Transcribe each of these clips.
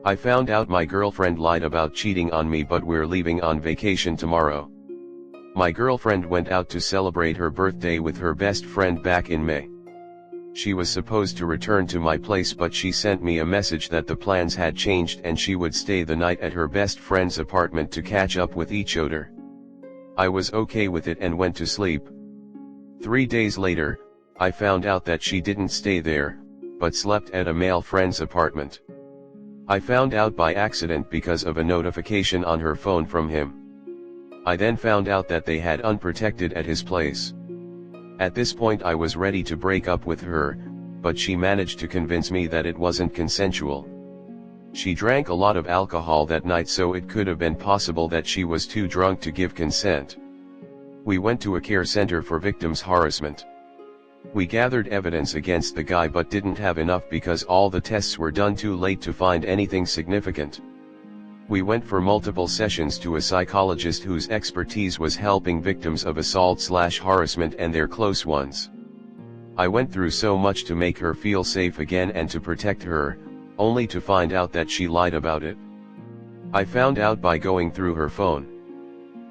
I found out my girlfriend lied about cheating on me, but we're leaving on vacation tomorrow. My girlfriend went out to celebrate her birthday with her best friend back in May. She was supposed to return to my place, but she sent me a message that the plans had changed and she would stay the night at her best friend's apartment to catch up with each other. I was okay with it and went to sleep. 3 days later, I found out that she didn't stay there, but slept at a male friend's apartment. I found out by accident because of a notification on her phone from him. I then found out that they had unprotected at his place. At this point I was ready to break up with her, but she managed to convince me that it wasn't consensual. She drank a lot of alcohol that night, so it could have been possible that she was too drunk to give consent. We went to a care center for victims' harassment. We gathered evidence against the guy but didn't have enough because all the tests were done too late to find anything significant. We went for multiple sessions to a psychologist whose expertise was helping victims of assault/harassment and their close ones. I went through so much to make her feel safe again and to protect her, only to find out that she lied about it. I found out by going through her phone.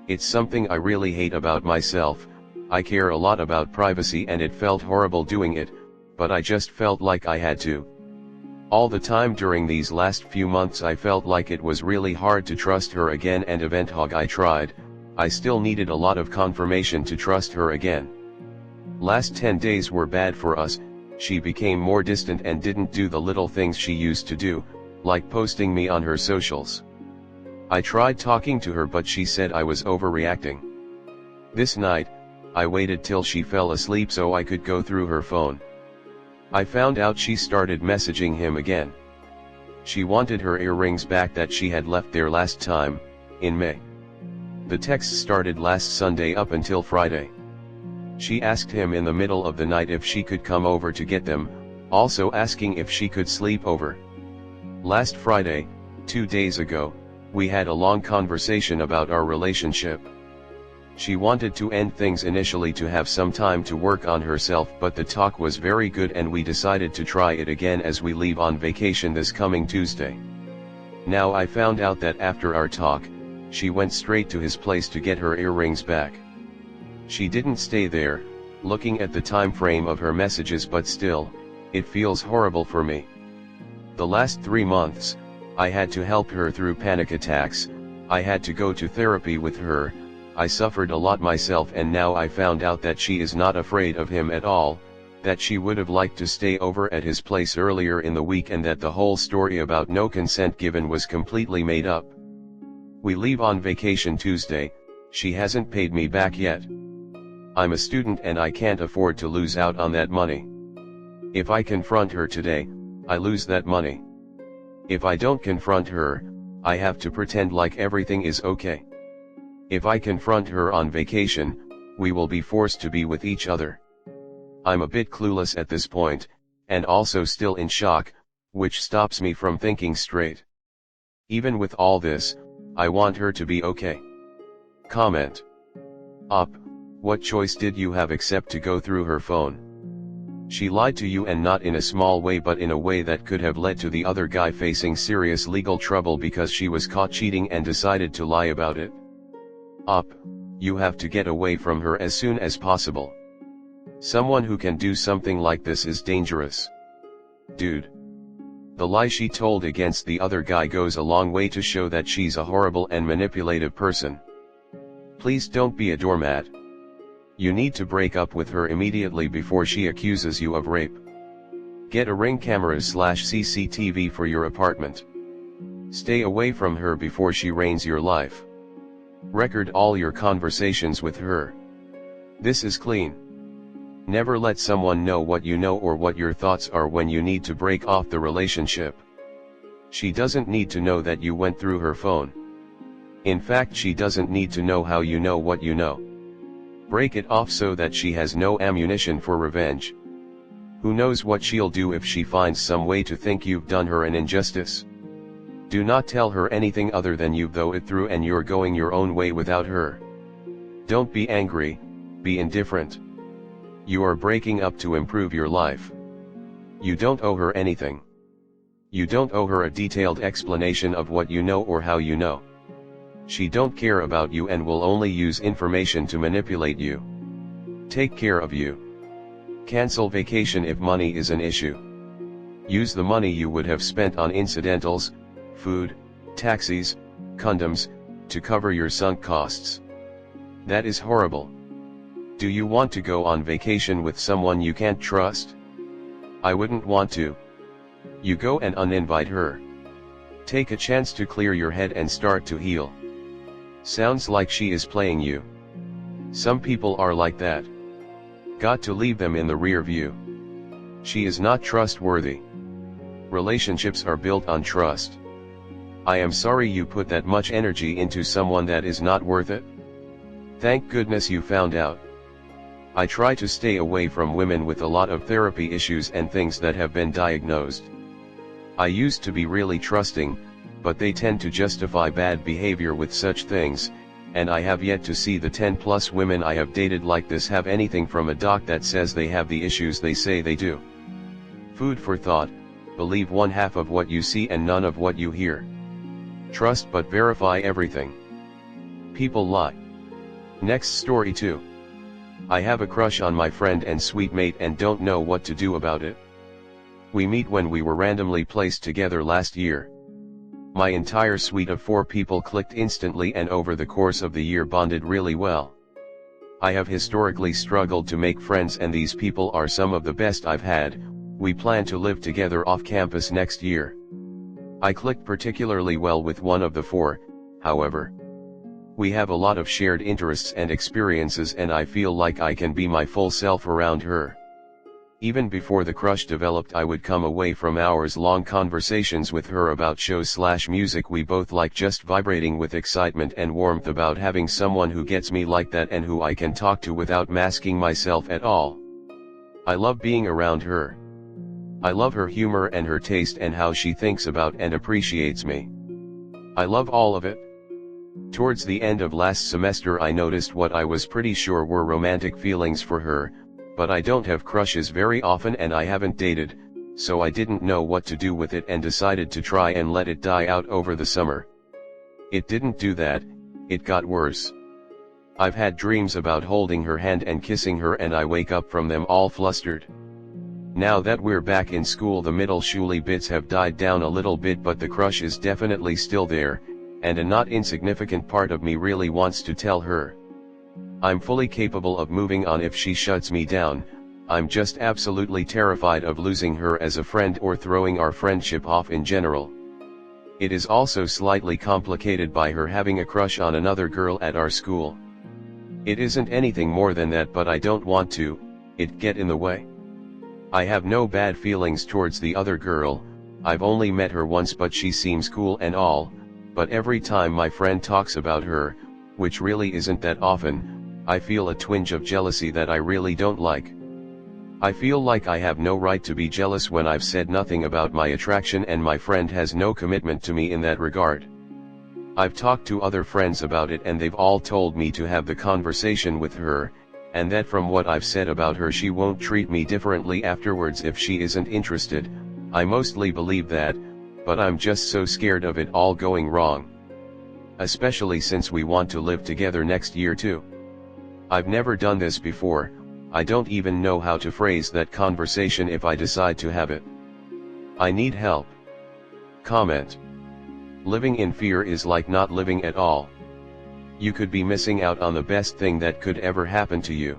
It's something I really hate about myself. I care a lot about privacy and it felt horrible doing it, but I just felt like I had to. All the time during these last few months I felt like it was really hard to trust her again, and eventually I tried, I still needed a lot of confirmation to trust her again. Last 10 days were bad for us. She became more distant and didn't do the little things she used to do, like posting me on her socials. I tried talking to her but she said I was overreacting. This night, I waited till she fell asleep so I could go through her phone. I found out she started messaging him again. She wanted her earrings back that she had left there last time, in May. The text started last Sunday up until Friday. She asked him in the middle of the night if she could come over to get them, also asking if she could sleep over. Last Friday, 2 days ago, we had a long conversation about our relationship. She wanted to end things initially to have some time to work on herself, but the talk was very good and we decided to try it again as we leave on vacation this coming Tuesday. Now I found out that after our talk, she went straight to his place to get her earrings back. She didn't stay there, looking at the time frame of her messages, but still, it feels horrible for me. The last 3 months, I had to help her through panic attacks, I had to go to therapy with her, I suffered a lot myself, and now I found out that she is not afraid of him at all, that she would have liked to stay over at his place earlier in the week, and that the whole story about no consent given was completely made up. We leave on vacation Tuesday, she hasn't paid me back yet. I'm a student and I can't afford to lose out on that money. If I confront her today, I lose that money. If I don't confront her, I have to pretend like everything is okay. If I confront her on vacation, we will be forced to be with each other. I'm a bit clueless at this point, and also still in shock, which stops me from thinking straight. Even with all this, I want her to be okay. Comment. Up. What choice did you have except to go through her phone? She lied to you, and not in a small way but in a way that could have led to the other guy facing serious legal trouble because she was caught cheating and decided to lie about it. Up. You have to get away from her as soon as possible. Someone who can do something like this is dangerous. Dude. The lie she told against the other guy goes a long way to show that she's a horrible and manipulative person. Please don't be a doormat. You need to break up with her immediately before she accuses you of rape. Get a Ring cameras/CCTV for your apartment. Stay away from her before she reigns your life. Record all your conversations with her. This is clean. Never let someone know what you know or what your thoughts are when you need to break off the relationship. She doesn't need to know that you went through her phone. In fact, she doesn't need to know how you know what you know. Break it off so that she has no ammunition for revenge. Who knows what she'll do if she finds some way to think you've done her an injustice. Do not tell her anything other than you've thought it through and you're going your own way without her. Don't be angry, be indifferent. You are breaking up to improve your life. You don't owe her anything. You don't owe her a detailed explanation of what you know or how you know. She don't care about you and will only use information to manipulate you. Take care of you. Cancel vacation if money is an issue. Use the money you would have spent on incidentals, food, taxis, condoms, to cover your sunk costs. That is horrible. Do you want to go on vacation with someone you can't trust? I wouldn't want to. You go and uninvite her. Take a chance to clear your head and start to heal. Sounds like she is playing you. Some people are like that. Got to leave them in the rear view. She is not trustworthy. Relationships are built on trust. I am sorry you put that much energy into someone that is not worth it. Thank goodness you found out. I try to stay away from women with a lot of therapy issues and things that have been diagnosed. I used to be really trusting, but they tend to justify bad behavior with such things, and I have yet to see the 10+ women I have dated like this have anything from a doc that says they have the issues they say they do. Food for thought, believe one half of what you see and none of what you hear. Trust but verify everything. People lie. Next story 2. I have a crush on my friend and sweet mate and don't know what to do about it. We meet when we were randomly placed together last year. My entire suite of 4 people clicked instantly and over the course of the year bonded really well. I have historically struggled to make friends and these people are some of the best I've had. We plan to live together off campus next year. I clicked particularly well with one of the 4, however. We have a lot of shared interests and experiences and I feel like I can be my full self around her. Even before the crush developed I would come away from hours-long conversations with her about shows/music we both like just vibrating with excitement and warmth about having someone who gets me like that and who I can talk to without masking myself at all. I love being around her. I love her humor and her taste and how she thinks about and appreciates me. I love all of it. Towards the end of last semester I noticed what I was pretty sure were romantic feelings for her, but I don't have crushes very often and I haven't dated, so I didn't know what to do with it and decided to try and let it die out over the summer. It didn't do that, it got worse. I've had dreams about holding her hand and kissing her and I wake up from them all flustered. Now that we're back in school the middle schooly bits have died down a little bit but the crush is definitely still there, and a not insignificant part of me really wants to tell her. I'm fully capable of moving on if she shuts me down. I'm just absolutely terrified of losing her as a friend or throwing our friendship off in general. It is also slightly complicated by her having a crush on another girl at our school. It isn't anything more than that but I don't want to, it get in the way. I have no bad feelings towards the other girl, I've only met her once but she seems cool and all, but every time my friend talks about her, which really isn't that often, I feel a twinge of jealousy that I really don't like. I feel like I have no right to be jealous when I've said nothing about my attraction and my friend has no commitment to me in that regard. I've talked to other friends about it and they've all told me to have the conversation with her, and that from what I've said about her she won't treat me differently afterwards if she isn't interested. I mostly believe that, but I'm just so scared of it all going wrong. Especially since we want to live together next year too. I've never done this before, I don't even know how to phrase that conversation if I decide to have it. I need help. Comment. Living in fear is like not living at all. You could be missing out on the best thing that could ever happen to you.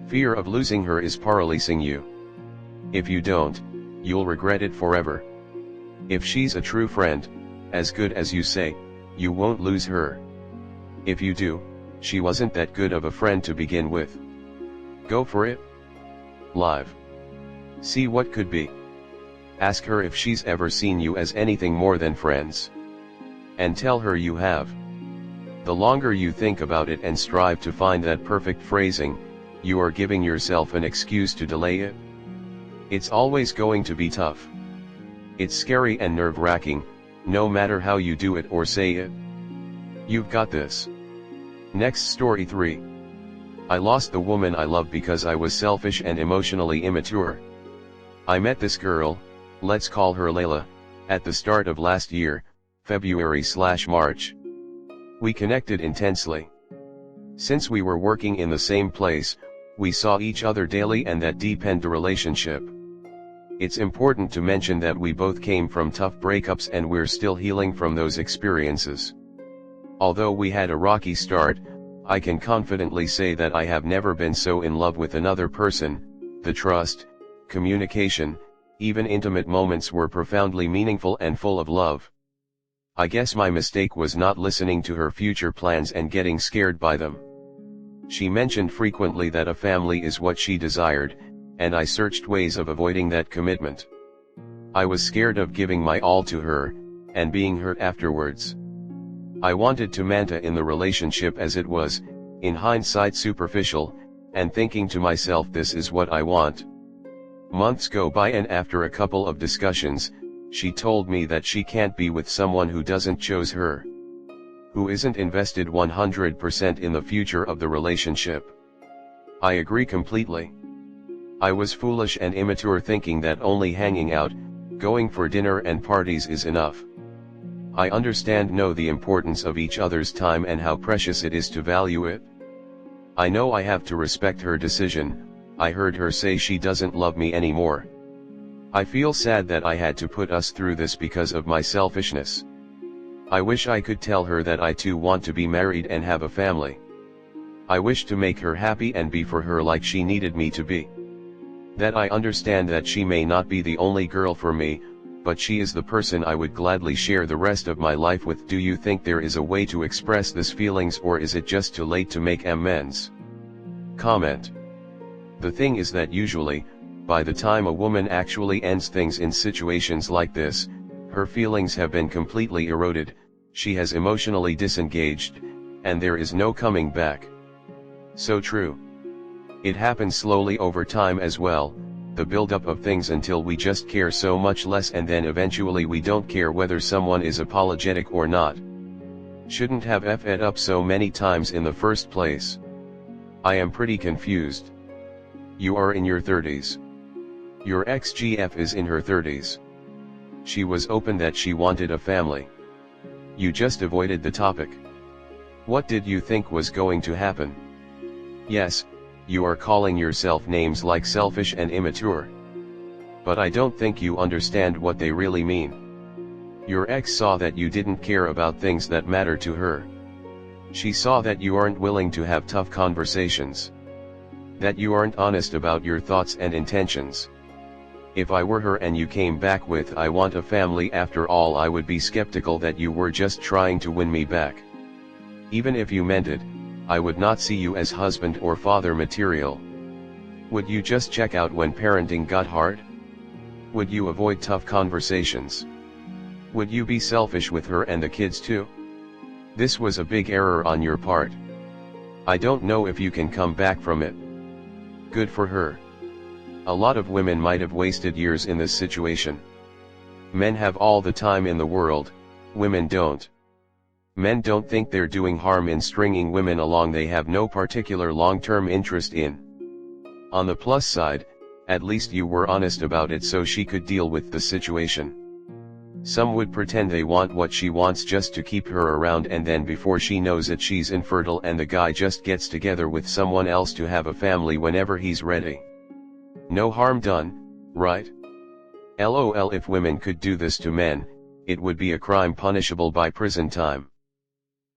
Fear of losing her is paralyzing you. If you don't, you'll regret it forever. If she's a true friend, as good as you say, you won't lose her. If you do, she wasn't that good of a friend to begin with. Go for it. Live. See what could be. Ask her if she's ever seen you as anything more than friends. And tell her you have. The longer you think about it and strive to find that perfect phrasing, you are giving yourself an excuse to delay it. It's always going to be tough. It's scary and nerve-wracking, no matter how you do it or say it. You've got this. Next story 3. I lost the woman I love because I was selfish and emotionally immature. I met this girl, let's call her Layla, At the start of last year, February/March. We connected intensely. Since we were working in the same place, we saw each other daily and that deepened the relationship. It's important to mention that we both came from tough breakups and we're still healing from those experiences. Although we had a rocky start, I can confidently say that I have never been so in love with another person. The trust, communication, even intimate moments were profoundly meaningful and full of love. I guess my mistake was not listening to her future plans and getting scared by them. She mentioned frequently that a family is what she desired, and I searched ways of avoiding that commitment. I was scared of giving my all to her, and being hurt afterwards. I wanted to maintain in the relationship as it was, in hindsight superficial, and thinking to myself, this is what I want. Months go by and after a couple of discussions, she told me that she can't be with someone who doesn't choose her, who isn't invested 100% in the future of the relationship. I agree completely. I was foolish and immature thinking that only hanging out, going for dinner and parties is enough. I know the importance of each other's time and how precious it is to value it. I know I have to respect her decision. I heard her say she doesn't love me anymore. I feel sad that I had to put us through this because of my selfishness. I wish I could tell her that I too want to be married and have a family. I wish to make her happy and be for her like she needed me to be. That I understand that she may not be the only girl for me, but she is the person I would gladly share the rest of my life with. Do you think there is a way to express these feelings, or is it just too late to make amends? Comment. The thing is that usually, by the time a woman actually ends things in situations like this, her feelings have been completely eroded, she has emotionally disengaged, and there is no coming back. So true. It happens slowly over time as well, the build-up of things until we just care so much less, and then eventually we don't care whether someone is apologetic or not. Shouldn't have f'd up so many times in the first place. I am pretty confused. You are in your 30s. Your ex-GF is in her 30s. She was open that she wanted a family. You just avoided the topic. What did you think was going to happen? Yes, you are calling yourself names like selfish and immature. But I don't think you understand what they really mean. Your ex saw that you didn't care about things that matter to her. She saw that you aren't willing to have tough conversations. That you aren't honest about your thoughts and intentions. If I were her and you came back with "I want a family after all," I would be skeptical that you were just trying to win me back. Even if you meant it, I would not see you as husband or father material. Would you just check out when parenting got hard? Would you avoid tough conversations? Would you be selfish with her and the kids too? This was a big error on your part. I don't know if you can come back from it. Good for her. A lot of women might have wasted years in this situation. Men have all the time in the world, women don't. Men don't think they're doing harm in stringing women along they have no particular long-term interest in. On the plus side, at least you were honest about it so she could deal with the situation. Some would pretend they want what she wants just to keep her around, and then before she knows it she's infertile and the guy just gets together with someone else to have a family whenever he's ready. No harm done, right? LOL. If women could do this to men, it would be a crime punishable by prison time.